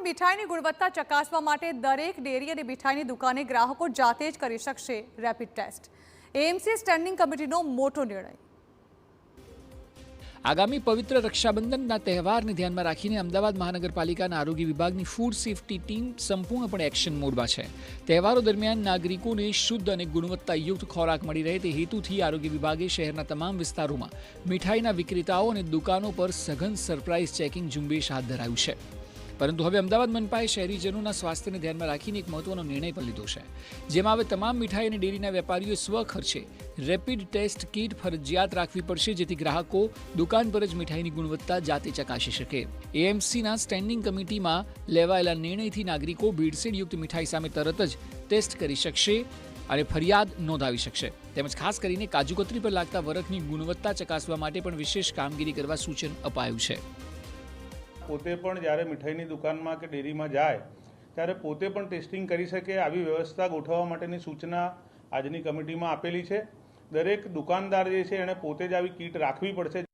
મીઠાઈની ગુણવત્તા ચકાસવા માટે દરેક ડેરી અને મીઠાઈની દુકાને ગ્રાહકો જાતે જ કરી શકશે રેપિડ ટેસ્ટ। એએમસી સ્ટેન્ડિંગ કમિટીનો મોટો નિર્ણય। આગામી પવિત્ર રક્ષાબંધનના તહેવારને ધ્યાનમાં રાખીને અમદાવાદ મહાનગરપાલિકાના આરોગ્ય વિભાગની ફૂડ સેફટી ટીમ સંપૂર્ણપણે એક્શન મોડમાં છે। તહેવારો દરમિયાન નાગરિકોને શુદ્ધ અને ગુણવત્તાયુક્ત ખોરાક મળી રહે તે હેતુથી આરોગ્ય વિભાગે શહેરના તમામ વિસ્તારોમાં મીઠાઈના વિક્રેતાઓ અને દુકાનો પર સઘન સરપ્રાઇઝ ચેકિંગ ઝુંબેશ હાથ ધરાયું છે। પરંતુ હવે અમદાવાદ મનપાએ શહેરીજનોના સ્વાસ્થ્યને ધ્યાનમાં રાખીને એક મહત્વનો નિર્ણય પણ લીધો છે, જેમાં હવે તમામ મીઠાઈ અને ડેરીના વેપારીઓએ સ્વખર્ચે રેપિડ ટેસ્ટ કીટ ફરજિયાત રાખવી પડશે, જેથી ગ્રાહકો દુકાન પર જ મીઠાઈની ગુણવત્તા જાતે ચકાસી શકે। એએમસીના સ્ટેન્ડિંગ કમિટીમાં લેવાયેલા નિર્ણયથી નાગરિકો ભેળસેળયુક્ત મીઠાઈ સામે તરત જ ટેસ્ટ કરી શકશે અને ફરિયાદ નોંધાવી શકશે। તેમજ ખાસ કરીને કાજુકતરી પર લાગતા વરખની ગુણવત્તા ચકાસવા માટે પણ વિશેષ કામગીરી કરવા સૂચન અપાયું છે। પોતે પણ જ્યારે મીઠાઈની દુકાનમાં કે ડેરીમાં જાય ત્યારે પોતે પણ ટેસ્ટિંગ કરી શકે આવી વ્યવસ્થા ગોઠવવા માટેની સૂચના આજની કમિટીમાં આપેલી છે। દરેક દુકાનદાર જે છે એણે પોતે જ આવી કીટ રાખવી પડશે।